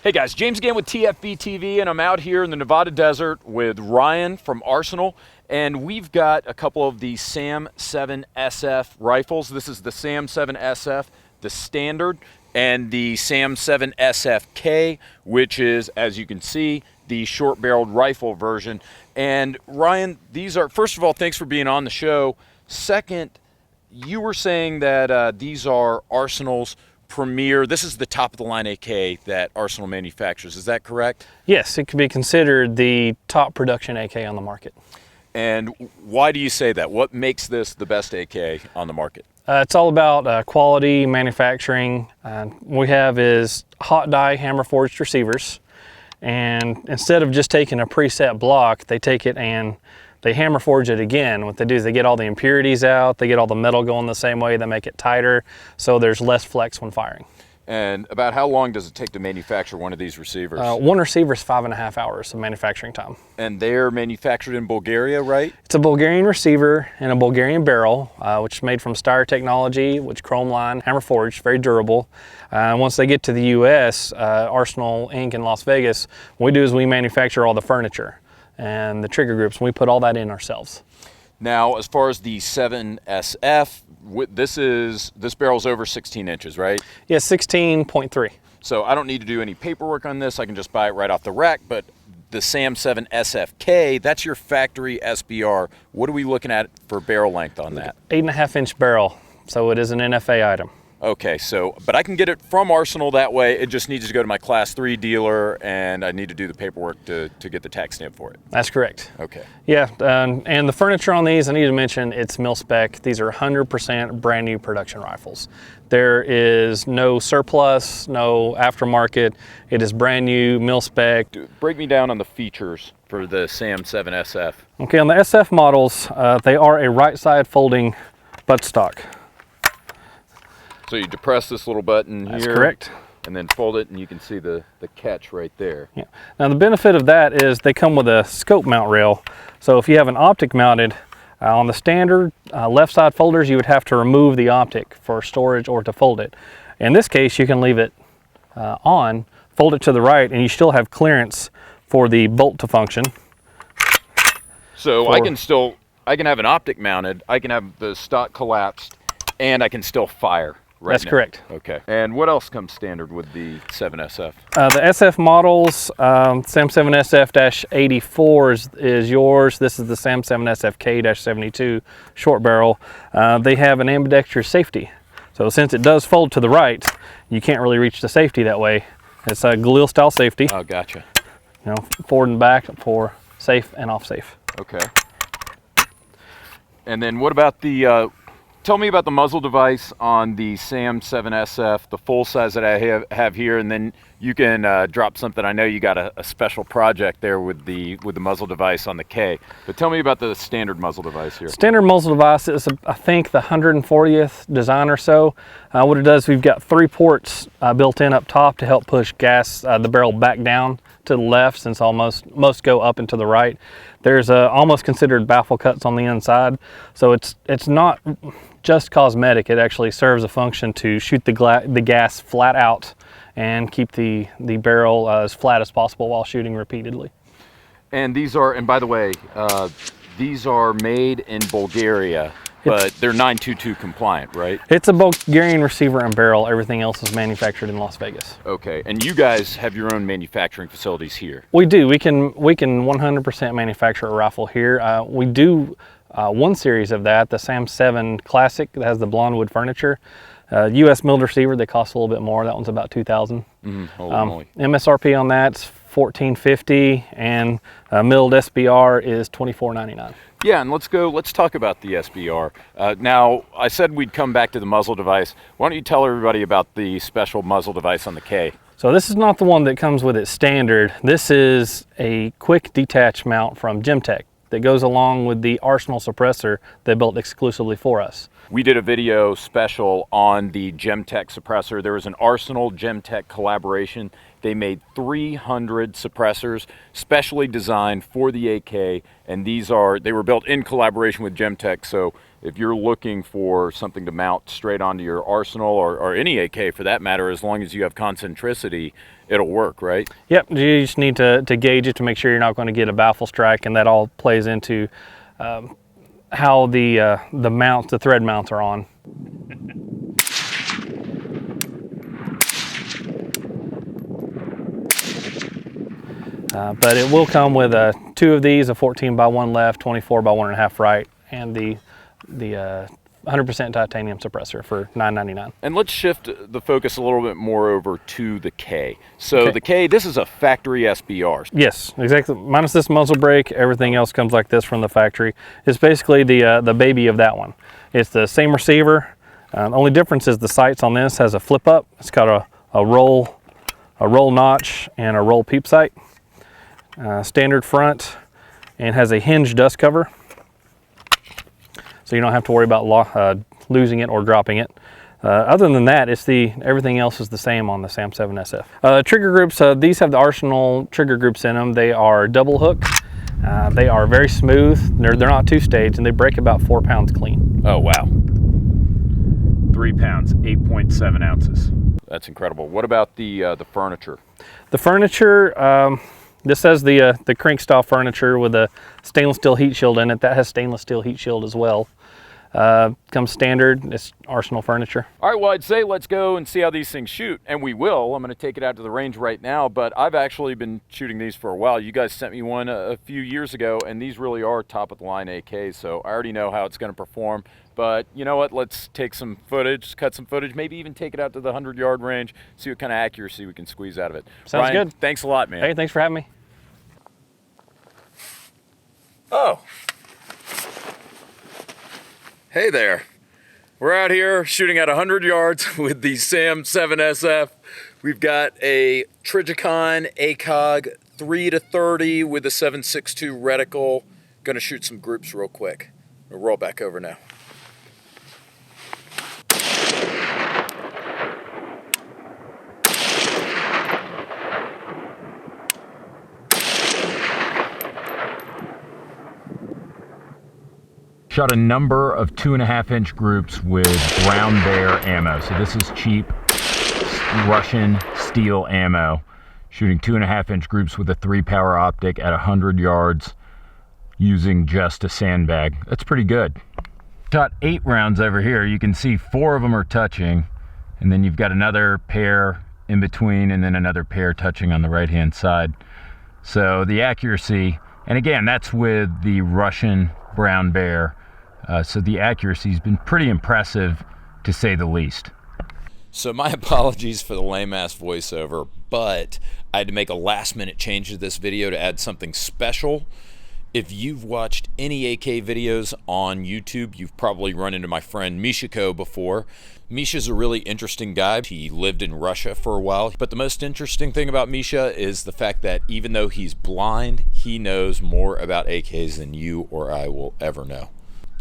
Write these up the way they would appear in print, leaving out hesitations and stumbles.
Hey guys, James again with TFBTV, and I'm out here in the Nevada desert with Ryan from Arsenal, and we've got a couple of the SAM7SF rifles. This is the SAM7SF, the standard, and the SAM7SFK, which is, as you can see, the short-barreled rifle version. And Ryan, these are, first of all, thanks for being on the show. Second, you were saying that these are Arsenal's premier, this is the top of the line AK that Arsenal manufactures, is that correct? Yes, it could be considered the top production AK on the market. And why do you say that? What makes this the best AK on the market? It's all about quality, manufacturing. What we have is hot die hammer forged receivers, and instead of just taking a preset block, they take it and they hammer forge it again. What they do is they get all the impurities out, they get all the metal going the same way, they make it tighter, so there's less flex when firing. And about how long does it take to manufacture one of these receivers? One receiver is 5.5 hours of manufacturing time. And they're manufactured in Bulgaria, right? It's a Bulgarian receiver and a Bulgarian barrel, which is made from Steyr technology, which chrome line, hammer forged, very durable. Once they get to the US, Arsenal Inc. in Las Vegas, what we do is we manufacture all the furniture and the trigger groups, and we put all that in ourselves. Now, as far as the 7SF, this barrel's over 16 inches, right? Yeah, 16.3. So I don't need to do any paperwork on this. I can just buy it right off the rack. But the SAM7SFK, that's your factory SBR. What are we looking at for barrel length on that? 8.5-inch barrel, so it is an NFA item. Okay, so, but I can get it from Arsenal that way. It just needs to go to my Class 3 dealer, and I need to do the paperwork to get the tax stamp for it. That's correct. Okay. Yeah, and the furniture on these, I need to mention, it's mil spec. These are 100% brand new production rifles. There is no surplus, no aftermarket. It is brand new, mil spec. Break me down on the features for the SAM7SF. Okay, on the SF models, they are a right side folding buttstock. So you depress this little button here. That's correct. And then fold it, and you can see the catch right there. Yeah. Now the benefit of that is they come with a scope mount rail. So if you have an optic mounted, on the standard left side folders, you would have to remove the optic for storage or to fold it. In this case, you can leave it on, fold it to the right, and you still have clearance for the bolt to function. So I can have an optic mounted, I can have the stock collapsed, and I can still fire. Right. That's correct. Okay. And what else comes standard with the 7SF? The SF models, SAM7SF-84 is yours. This is the SAM7SFK-72 short barrel. They have an ambidextrous safety. So since it does fold to the right, you can't really reach the safety that way. It's a Galil style safety. Oh, gotcha. You know, forward and back for safe and off safe. Okay. And then what about the tell me about the muzzle device on the SAM7SF, the full size that I have here, and then you can drop something. I know you got a special project there with the muzzle device on the K, but tell me about the standard muzzle device here. Standard muzzle device is, I think, the 140th design or so. What it does, we've got 3 ports built in up top to help push gas, the barrel back down to the left, since most go up and to the right. There's almost considered baffle cuts on the inside, so it's not just cosmetic. It actually serves a function to shoot the gas flat out and keep the barrel as flat as possible while shooting repeatedly. And these are, and by the way, these are made in Bulgaria, but they're 922 compliant, right? It's a Bulgarian receiver and barrel. Everything else is manufactured in Las Vegas. Okay, and you guys have your own manufacturing facilities here? We do. We can 100% manufacture a rifle here. We do one series of that, the SAM7 Classic, that has the blonde wood furniture. US milled receiver, they cost a little bit more. That one's about $2,000. MSRP on that's $1,450, and milled SBR is $2,499. Yeah, and let's talk about the SBR. Now, I said we'd come back to the muzzle device. Why don't you tell everybody about the special muzzle device on the K? So this is not the one that comes with it standard. This is a quick detach mount from Gemtech that goes along with the Arsenal suppressor they built exclusively for us. We did a video special on the Gemtech suppressor. There was an Arsenal Gemtech collaboration. They made 300 suppressors specially designed for the AK, and they were built in collaboration with Gemtech, so if you're looking for something to mount straight onto your Arsenal or any AK for that matter, as long as you have concentricity, it'll work, right? Yep, you just need to gauge it to make sure you're not going to get a baffle strike, and that all plays into how the mounts, the thread mounts are on. But it will come with two of these, a 14x1 left, 24x1.5 right, and the 100% titanium suppressor for $9.99. And let's shift the focus a little bit more over to the K. So the K, this is a factory SBR. Yes, exactly. Minus this muzzle brake, everything else comes like this from the factory. It's basically the baby of that one. It's the same receiver. The only difference is the sights on this has a flip up. It's got a roll notch and a roll peep sight. Standard front, and has a hinge dust cover, so you don't have to worry about losing it or dropping it. Other than that, everything else is the same on the SAM7SF. Trigger groups, these have the Arsenal trigger groups in them. They are double hook. They are very smooth. They're not two-stage, and they break about 4 pounds clean. Oh wow, 3 pounds, 8.7 ounces. That's incredible. What about the furniture? The furniture. This has the crank style furniture with a stainless steel heat shield in it. That has stainless steel heat shield as well. Comes standard. It's Arsenal furniture. All right, well, I'd say let's go and see how these things shoot, and we will. I'm going to take it out to the range right now, but I've actually been shooting these for a while. You guys sent me one a few years ago, and these really are top of the line AKs, so I already know how it's going to perform. But you know what? Let's take some footage, cut some footage, maybe even take it out to the 100-yard range, see what kind of accuracy we can squeeze out of it. Sounds Ryan, good. Thanks a lot, man. Hey, thanks for having me. Oh. Hey there. We're out here shooting at 100 yards with the SAM7SF. We've got a Trijicon ACOG 3-30 with a 7.62 reticle. Gonna shoot some groups real quick. We'll roll back over now. Shot a number of 2.5-inch groups with Brown Bear ammo. So this is cheap Russian steel ammo. Shooting 2.5-inch groups with a 3-power optic at 100 yards using just a sandbag. That's pretty good. Shot 8 rounds over here. You can see 4 of them are touching, and then you've got another pair in between, and then another pair touching on the right-hand side. So the accuracy, and again, that's with the Russian Brown Bear. So the accuracy has been pretty impressive, to say the least. So my apologies for the lame-ass voiceover, but I had to make a last-minute change to this video to add something special. If you've watched any AK videos on YouTube, you've probably run into my friend Mishaco before. Misha's a really interesting guy. He lived in Russia for a while, but the most interesting thing about Misha is the fact that even though he's blind, he knows more about AKs than you or I will ever know.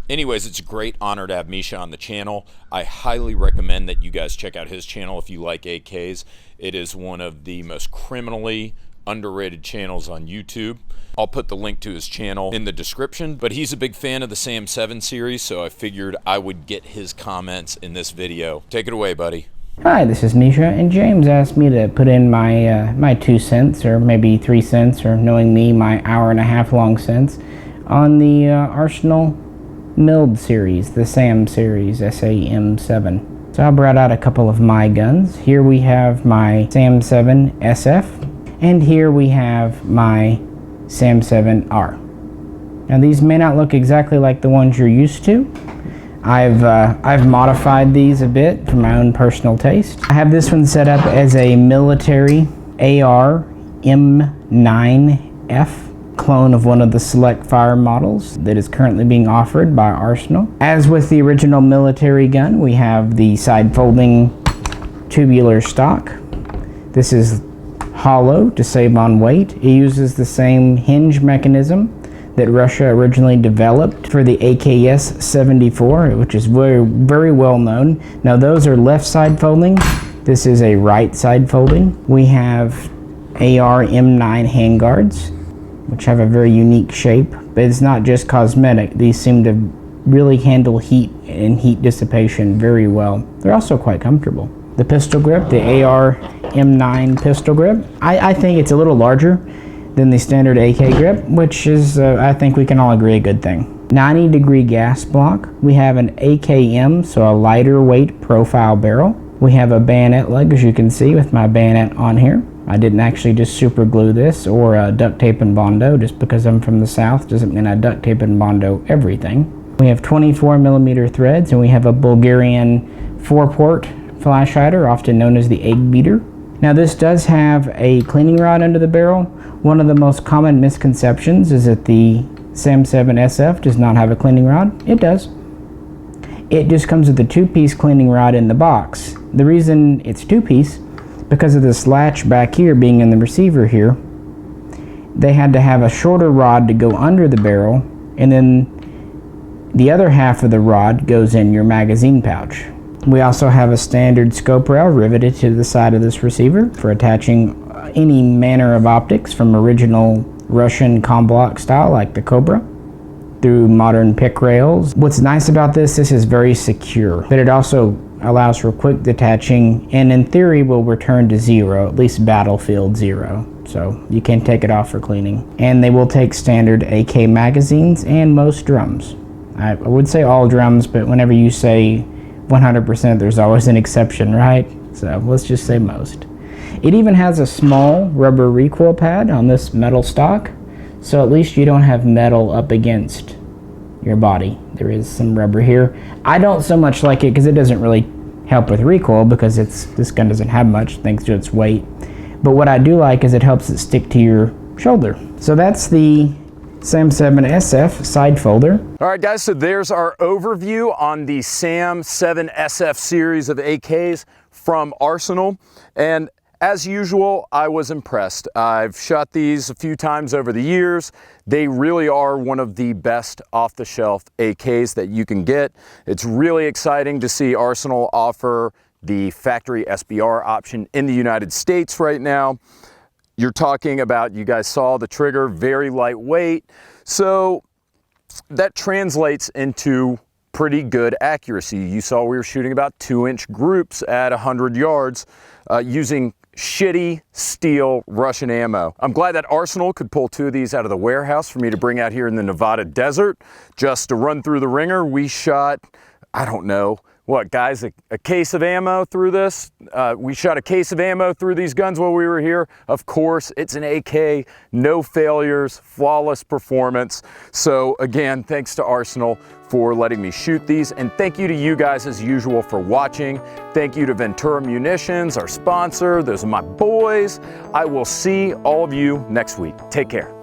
Anyways, it's a great honor to have Misha on the channel. I highly recommend that you guys check out his channel if you like AKs. It is one of the most criminally underrated channels on YouTube. I'll put the link to his channel in the description, but he's a big fan of the SAM7 series, so I figured I would get his comments in this video. Take it away, buddy. Hi, this is Misha, and James asked me to put in my my 2 cents, or maybe 3 cents, or knowing me, my hour-and-a-half long cents, on the Arsenal milled series, the SAM series, SAM7. So I brought out a couple of my guns. Here we have my SAM7SF, and here we have my SAM7R. Now these may not look exactly like the ones you're used to. I've modified these a bit for my own personal taste. I have this one set up as a military AR M9F clone of one of the select fire models that is currently being offered by Arsenal. As with the original military gun, we have the side folding tubular stock. This is hollow to save on weight. It uses the same hinge mechanism that Russia originally developed for the AK-74, which is very well known. Now those are left side folding. This is a right side folding. We have AR M9 handguards, which have a very unique shape, but it's not just cosmetic. These seem to really handle heat and heat dissipation very well. They're also quite comfortable. The pistol grip, the AR M9 pistol grip, I think it's a little larger than the standard AK grip, which is, I think we can all agree, a good thing. 90-degree gas block. We have an AKM, so a lighter weight profile barrel. We have a bayonet lug, as you can see, with my bayonet on here. I didn't actually just super glue this or duct tape and Bondo. Just because I'm from the South doesn't mean I duct tape and Bondo everything. We have 24mm threads, and we have a Bulgarian 4-port flash hider, often known as the egg beater. Now this does have a cleaning rod under the barrel. One of the most common misconceptions is that the SAM7SF does not have a cleaning rod. It does. It just comes with a 2-piece cleaning rod in the box. The reason it's 2-piece, because of this latch back here being in the receiver here, they had to have a shorter rod to go under the barrel, and then the other half of the rod goes in your magazine pouch. We also have a standard scope rail riveted to the side of this receiver for attaching any manner of optics, from original Russian Comblock style like the Cobra through modern pick rails. What's nice about this is very secure, but it also allows for quick detaching, and in theory will return to 0, at least battlefield 0. So you can take it off for cleaning. And they will take standard AK magazines and most drums. I would say all drums, but whenever you say 100%, there's always an exception, right? So let's just say most. It even has a small rubber recoil pad on this metal stock, so at least you don't have metal up against your body. There is some rubber here. I don't so much like it because it doesn't really help with recoil, because this gun doesn't have much thanks to its weight. But what I do like is it helps it stick to your shoulder. So that's the SAM7SF side folder. All right, guys, so there's our overview on the SAM7SF series of AKs from Arsenal. And as usual, I was impressed. I've shot these a few times over the years. They really are one of the best off-the-shelf AKs that you can get. It's really exciting to see Arsenal offer the factory SBR option in the United States right now. You're talking about, you guys saw the trigger, very lightweight. So that translates into pretty good accuracy. You saw we were shooting about 2-inch groups at 100 yards using shitty steel Russian ammo. I'm glad that Arsenal could pull 2 of these out of the warehouse for me to bring out here in the Nevada desert just to run through the ringer. We shot, I don't know, what guys, a case of ammo through this? We shot a case of ammo through these guns while we were here. Of course, it's an AK, no failures, flawless performance. So again, thanks to Arsenal for letting me shoot these, and thank you to you guys as usual for watching. Thank you to Ventura Munitions, our sponsor. Those are my boys. I will see all of you next week. Take care.